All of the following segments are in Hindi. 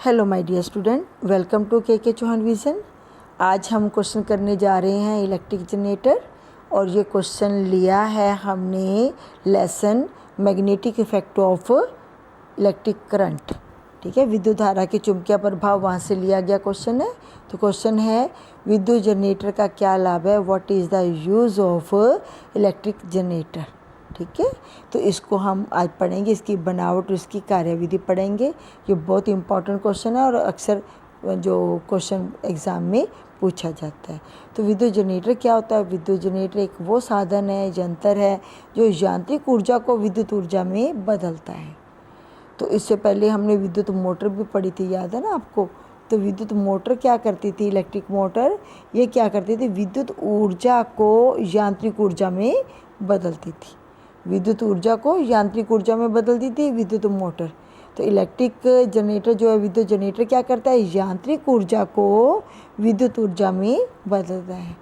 Hello my dear student, welcome to K Chauhan vision. आज हम क्वेश्चन करने जा रहे हैं इलेक्ट्रिक जनरेटर, और ये क्वेश्चन लिया है हमने lesson magnetic effect of electric current. ठीक है, विद्युत धारा के चुंबकीय प्रभाव वहाँ से लिया गया क्वेश्चन है। तो क्वेश्चन है विद्युत जनरेटर का क्या लाभ है, what is the use of electric generator. ठीक है, तो इसको हम आज पढ़ेंगे, इसकी बनावट और इसकी कार्यविधि पढ़ेंगे। ये बहुत इंपॉर्टेंट क्वेश्चन है और अक्सर जो क्वेश्चन एग्ज़ाम में पूछा जाता है। तो विद्युत जनरेटर क्या होता है? विद्युत जनरेटर एक वो साधन है, यंत्र है जो यांत्रिक ऊर्जा को विद्युत ऊर्जा में बदलता है। तो इससे पहले हमने विद्युत मोटर भी पढ़ी थी, याद है ना आपको? तो विद्युत मोटर क्या करती थी? इलेक्ट्रिक मोटर ये क्या करती थी? विद्युत ऊर्जा को यांत्रिक ऊर्जा में बदलती थी। विद्युत ऊर्जा को यांत्रिक ऊर्जा में बदलती थी विद्युत मोटर। तो इलेक्ट्रिक जनरेटर जो है, विद्युत जनरेटर क्या करता है? यांत्रिक ऊर्जा को विद्युत ऊर्जा में बदलता है।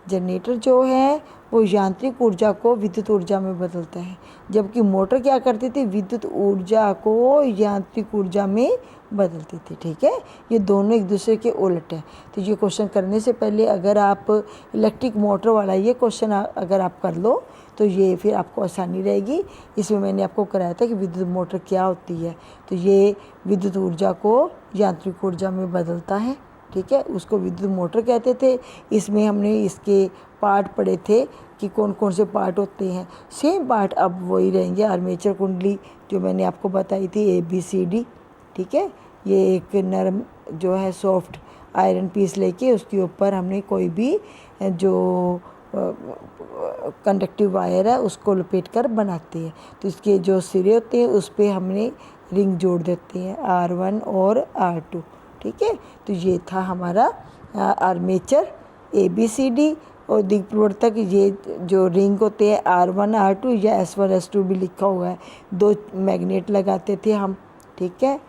जनरेटर जो है वो यांत्रिक ऊर्जा को विद्युत ऊर्जा में बदलता है, जबकि मोटर क्या करती थी? विद्युत ऊर्जा को यांत्रिक ऊर्जा में बदलती थी। ठीक है, ये दोनों एक दूसरे के उलट है। तो ये क्वेश्चन करने से पहले अगर आप इलेक्ट्रिक मोटर वाला ये क्वेश्चन अगर आप कर लो तो ये फिर आपको आसानी रहेगी। इसमें मैंने आपको कराया था कि विद्युत मोटर क्या होती है। तो ये विद्युत ऊर्जा को यांत्रिक ऊर्जा में बदलता है। ठीक है, उसको विद्युत मोटर कहते थे। इसमें हमने इसके पार्ट पढ़े थे कि कौन कौन से पार्ट होते हैं। सेम पार्ट अब वही रहेंगे। आर्मेचर कुंडली जो मैंने आपको बताई थी, ABCD। ठीक है, ये एक नरम जो है सॉफ्ट आयरन पीस लेके उसके ऊपर हमने कोई भी जो कंडक्टिव वायर है उसको लपेट कर बनाते हैं। तो इसके जो सिरे होते हैं उस पर हमने रिंग जोड़ देते हैं, R1 और R2। ठीक है, तो ये था हमारा आर्मेचर ABCD। और दिग् प्रवर्तक ये जो रिंग होते हैं R1 R2 या S1 S2 भी लिखा हुआ है। दो मैग्नेट लगाते थे हम। ठीक है,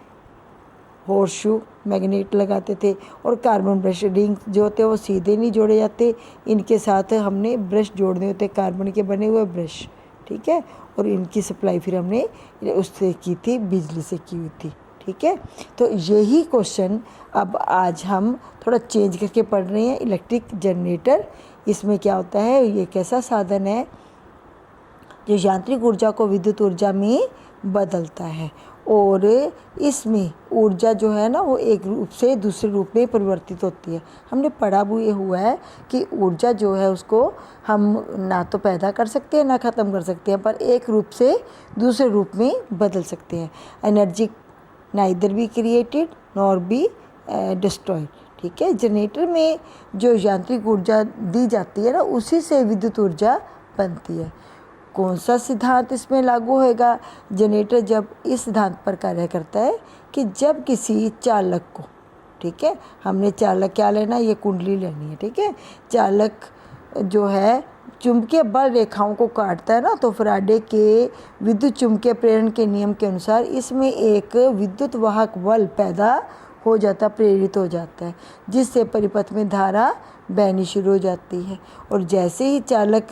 हॉर्सशू मैग्नेट लगाते थे। और कार्बन ब्रश रिंग जो होते हैं वो सीधे नहीं जोड़े जाते, इनके साथ हमने ब्रश जोड़ने होते, कार्बन के बने हुए ब्रश। ठीक है, और इनकी सप्लाई फिर हमने उससे की थी, बिजली से की हुई थी। ठीक है, तो यही क्वेश्चन अब आज हम थोड़ा चेंज करके पढ़ रहे हैं। इलेक्ट्रिक जनरेटर, इसमें क्या होता है? ये कैसा साधन है जो यांत्रिक ऊर्जा को विद्युत ऊर्जा में बदलता है, और इसमें ऊर्जा जो है ना वो एक रूप से दूसरे रूप में परिवर्तित होती है। हमने पढ़ा भी ये हुआ है कि ऊर्जा जो है उसको हम ना तो पैदा कर सकते हैं ना ख़त्म कर सकते हैं, पर एक रूप से दूसरे रूप में बदल सकते हैं। Energy neither be created nor be destroyed. ठीक है, जनरेटर में जो यांत्रिक ऊर्जा दी जाती है ना उसी से विद्युत ऊर्जा बनती है। कौन सा सिद्धांत इसमें लागू होगा? जनरेटर जब इस सिद्धांत पर कार्य करता है कि जब किसी चालक को, ठीक है, हमने चालक क्या लेना है? ये कुंडली लेनी है। ठीक है, चालक जो है चुंबकीय बल रेखाओं को काटता है ना, तो फैराडे के विद्युत चुंबकीय प्रेरण के नियम के अनुसार इसमें एक विद्युत वाहक बल पैदा हो जाता, प्रेरित हो जाता है, जिससे परिपथ में धारा बहनी शुरू हो जाती है। और जैसे ही चालक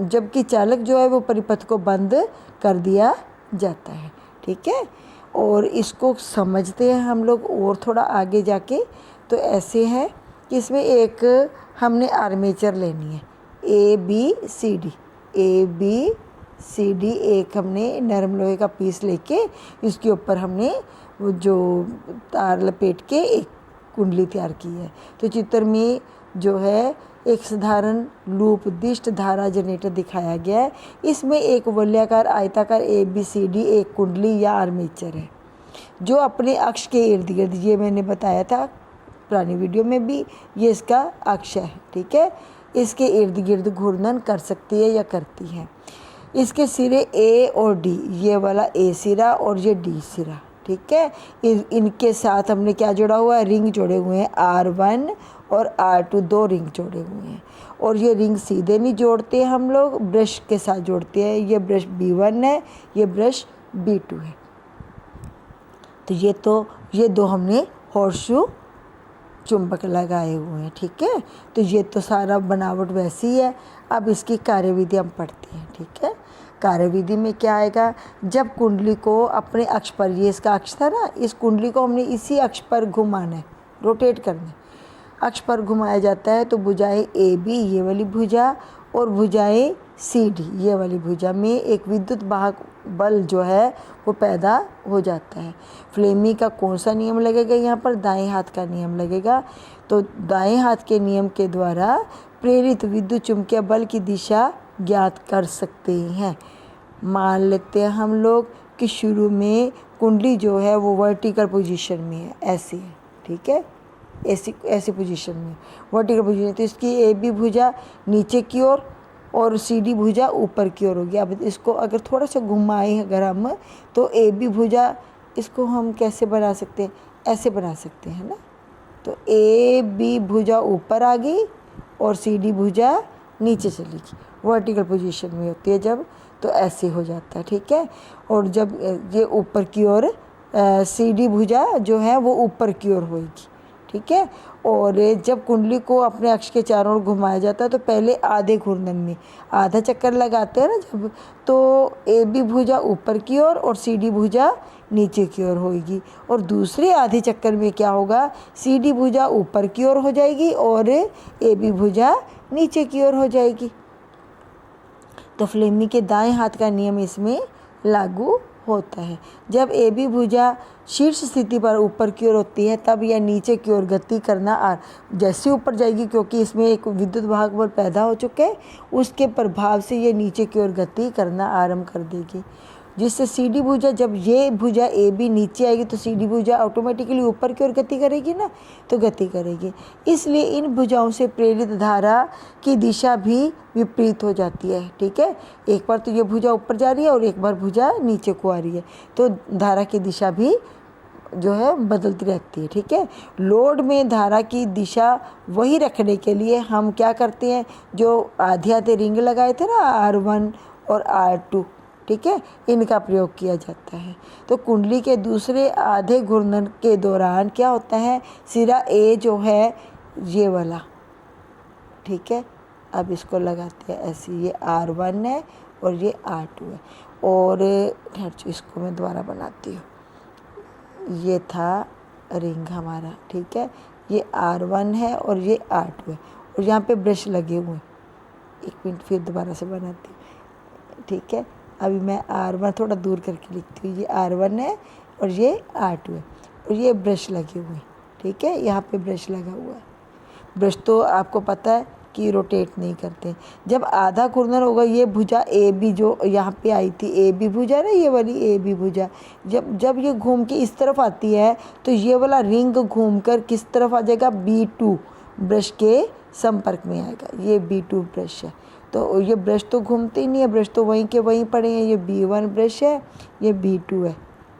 जबकि चालक जो है वो परिपथ को बंद कर दिया जाता है। ठीक है, और इसको समझते हैं हम लोग और थोड़ा आगे जाके। तो ऐसे है कि इसमें एक हमने आर्मेचर लेनी है, ABCD। ABCD एक हमने नरम लोहे का पीस लेके इसके ऊपर हमने वो जो तार लपेट के एक कुंडली तैयार की है। तो चित्र में जो है एक साधारण लूप दिष्ट धारा जनरेटर दिखाया गया है। इसमें एक वलयाकार आयताकार ABCD एक कुंडली या आर्मेचर है जो अपने अक्ष के इर्द गिर्द, ये मैंने बताया था पुरानी वीडियो में भी, ये इसका अक्ष है। ठीक है, इसके इर्द गिर्द घूर्णन कर सकती है या करती है। इसके सिरे A और D, ये वाला A सिरा और ये D सिरा। ठीक है, इनके साथ हमने क्या जोड़ा हुआ है? रिंग जोड़े हुए हैं, R1 और R2 दो रिंग जोड़े हुए हैं। और ये रिंग सीधे नहीं जोड़ते हम लोग, ब्रश के साथ जोड़ते हैं। ये ब्रश B1 है, ये ब्रश B2 है। तो ये दो हमने हॉर्सशू चुंबक लगाए हुए हैं। ठीक है, तो ये तो सारा बनावट वैसी है। अब इसकी कार्यविधि हम पढ़ते हैं। ठीक है, कार्यविधि में क्या आएगा, जब कुंडली को अपने अक्ष पर, ये इसका अक्ष था ना, इस कुंडली को हमने इसी अक्ष पर घुमाना है, रोटेट करना है। अक्ष पर घुमाया जाता है तो भुजाएं ए बी, ये वाली भुजा, और भुजाएं सी डी, ये वाली भुजा में एक विद्युत वाहक बल जो है वो पैदा हो जाता है। फ्लेमी का कौन सा नियम लगेगा यहाँ पर, दाएं हाथ का नियम लगेगा। तो दाएं हाथ के नियम के द्वारा प्रेरित विद्युत चुम्बकीय बल की दिशा ज्ञात कर सकते हैं। मान लेते हैं हम लोग कि शुरू में कुंडली जो है वो वर्टिकल पोजीशन में है, ऐसी है। ठीक है, ऐसी पोजीशन में वर्टिकल पोजीशन, तो इसकी ए बी भुजा नीचे की ओर और सी डी भुजा ऊपर की ओर होगी। अब इसको अगर थोड़ा सा घुमाएं अगर हम, तो ए बी भुजा, इसको हम कैसे बना सकते हैं, ऐसे बना सकते हैं ना। तो ए बी भुजा ऊपर आ गई और सी डी भुजा नीचे चली गई, वर्टिकल पोजीशन में होती है जब, तो ऐसे हो जाता है। ठीक है, और जब ये ऊपर की ओर सी डी भुजा जो है वो ऊपर की ओर होगी। ठीक है, और जब कुंडली को अपने अक्ष के चारों ओर घुमाया जाता है तो पहले आधे घूर्णन में आधा चक्कर लगाते हैं ना जब, तो ए बी भुजा ऊपर की ओर और सी डी भुजा नीचे की ओर होगी, और दूसरे आधे चक्कर में क्या होगा, सी डी भुजा ऊपर की ओर हो जाएगी और ए बी भुजा नीचे की ओर हो जाएगी। तो फ्लेमी के दाएं हाथ का नियम इसमें लागू होता है। जब ए बी भुजा शीर्ष स्थिति पर ऊपर की ओर होती है तब यह नीचे की ओर गति करना जैसे ऊपर जाएगी, क्योंकि इसमें एक विद्युत वाहक बल पैदा हो चुके हैं, उसके प्रभाव से ये नीचे की ओर गति करना आरंभ कर देगी, जिससे सी डी भुजा, जब ये भुजा ए बी नीचे आएगी तो सी डी भुजा ऑटोमेटिकली ऊपर की ओर गति करेगी ना, तो गति करेगी। इसलिए इन भुजाओं से प्रेरित धारा की दिशा भी विपरीत हो जाती है। ठीक है, एक बार तो ये भुजा ऊपर जा रही है और एक बार भुजा नीचे को आ रही है, तो धारा की दिशा भी जो है बदलती रहती है। ठीक है, लोड में धारा की दिशा वही रखने के लिए हम क्या करते हैं, जो आधे आधे रिंग लगाए थे ना, R1 और R2, ठीक है, इनका प्रयोग किया जाता है। तो कुंडली के दूसरे आधे घूर्णन के दौरान क्या होता है, सिरा ए जो है ये वाला, ठीक है, अब इसको लगाते हैं ऐसे, ये R1 है और ये R2 है, और इसको मैं दोबारा बनाती हूँ। ये था रिंग हमारा, ठीक है, ये R1 है और ये R2 है, और यहाँ पे ब्रश लगे हुए हैं। एक मिनट फिर दोबारा से बनाती हूँ। ठीक है, अभी मैं R1 थोड़ा दूर करके लिखती हूँ। ये R1 है और ये R2 है, और ये ब्रश लगे हुए हैं। ठीक है, यहाँ पे ब्रश लगा हुआ है। ब्रश तो आपको पता है कि रोटेट नहीं करते। जब आधा घूर्णन होगा, ये भुजा ए बी जो यहाँ पे आई थी, ए बी भुजा ना, ये वाली ए बी भुजा, जब ये घूम के इस तरफ आती है तो ये वाला रिंग घूम कर किस तरफ आ जाएगा, B2 ब्रश के संपर्क में आएगा। ये B2 ब्रश है, तो ये ब्रश तो घूमते ही नहीं है, ब्रश तो वहीं के वहीं पड़े हैं। ये B1 ब्रश है, ये B2 है।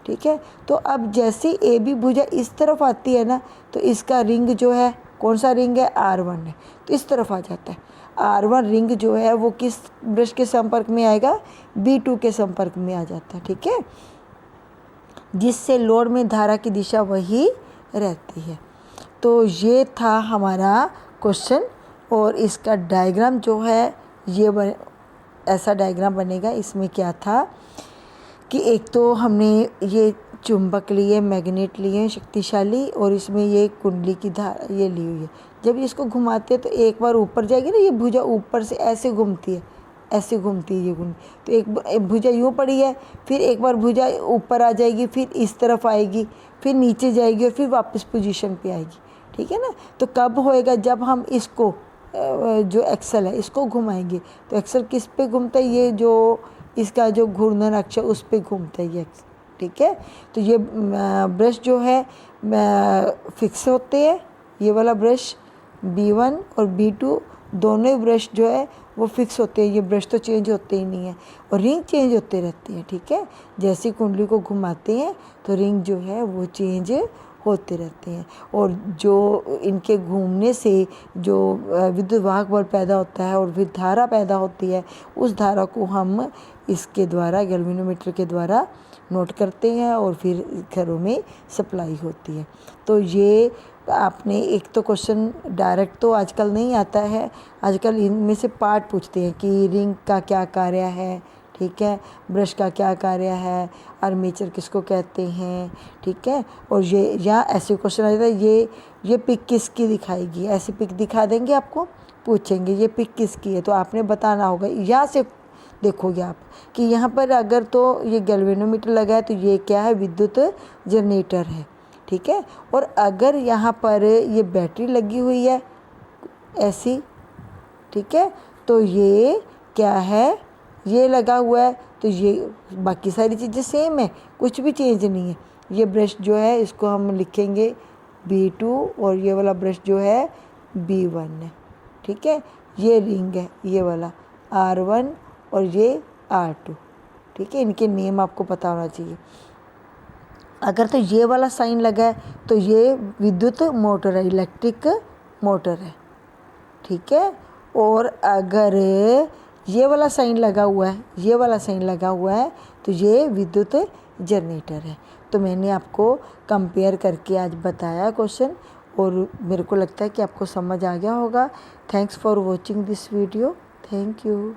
ठीक है, तो अब जैसे ए बी भुजा इस तरफ आती है ना, तो इसका रिंग जो है, कौन सा रिंग है, R1 है, तो इस तरफ आ जाता है। R1 रिंग जो है वो किस ब्रश के संपर्क में आएगा, B2 के संपर्क में आ जाता है। ठीक है, जिससे लोड में धारा की दिशा वही रहती है। तो ये था हमारा क्वेश्चन, और इसका डायग्राम जो है ये ऐसा डायग्राम बनेगा। इसमें क्या था कि एक तो हमने ये चुंबक लिए, मैग्नेट लिए शक्तिशाली, और इसमें ये कुंडली की धारा ये ली हुई है। जब इसको घुमाते हैं तो एक बार ऊपर जाएगी ना, ये भुजा ऊपर से ऐसे घूमती है, ऐसे घूमती है ये कुंडली, तो एक भुजा यूँ पड़ी है, फिर एक बार भुजा ऊपर आ जाएगी, फिर इस तरफ आएगी, फिर नीचे जाएगी और फिर वापस पोजीशन पे आएगी। ठीक है ना, तो कब होएगा, जब हम इसको जो एक्सल है इसको घुमाएंगे। तो एक्सल किस पे घूमता है, ये जो इसका जो घूर्णन अक्ष है उस पे घूमता है ये एक्सल। ठीक है, तो ये ब्रश जो है फिक्स होते हैं। ये वाला ब्रश B1 और B2 दोनों ही ब्रश जो है वो फिक्स होते हैं। ये ब्रश तो चेंज होते ही नहीं है, और रिंग चेंज होते रहती है। ठीक है, जैसे कुंडली को घुमाते हैं तो रिंग जो है वो चेंज होते रहते हैं, और जो इनके घूमने से जो विद्युत वाहक बल पैदा होता है और फिर धारा पैदा होती है, उस धारा को हम इसके द्वारा गैल्वेनोमीटर के द्वारा नोट करते हैं और फिर घरों में सप्लाई होती है। तो ये आपने एक तो क्वेश्चन डायरेक्ट तो आजकल नहीं आता है, आजकल इनमें से पार्ट पूछते हैं कि रिंग का क्या कार्य है, ठीक है, ब्रश का क्या कार्य है, आर्मेचर किसको कहते हैं, ठीक है। और ये या ऐसे क्वेश्चन आ जाता है ये पिक किसकी दिखाएगी, ऐसी पिक दिखा देंगे आपको, पूछेंगे ये पिक किसकी है, तो आपने बताना होगा। यहाँ से देखोगे आप कि यहाँ पर अगर तो ये गैल्वेनोमीटर लगा है तो ये क्या है, विद्युत जनरेटर है, ठीक है। और अगर यहाँ पर ये बैटरी लगी हुई है ऐसी, ठीक है, तो ये क्या है, ये लगा हुआ है, तो ये बाकी सारी चीज़ें सेम है, कुछ भी चेंज नहीं है। ये ब्रश जो है इसको हम लिखेंगे B2 और ये वाला ब्रश जो है B1 है, ठीक है। ये रिंग है ये वाला R1 और ये R2, ठीक है। इनके नेम आपको पता होना चाहिए। अगर तो ये वाला साइन लगा है तो ये विद्युत मोटर है, इलेक्ट्रिक मोटर है, ठीक है। और अगर ये वाला साइन लगा हुआ है, ये वाला साइन लगा हुआ है, तो ये विद्युत जनरेटर है। तो मैंने आपको कंपेयर करके आज बताया क्वेश्चन, और मेरे को लगता है कि आपको समझ आ गया होगा। Thanks for watching this video. Thank you.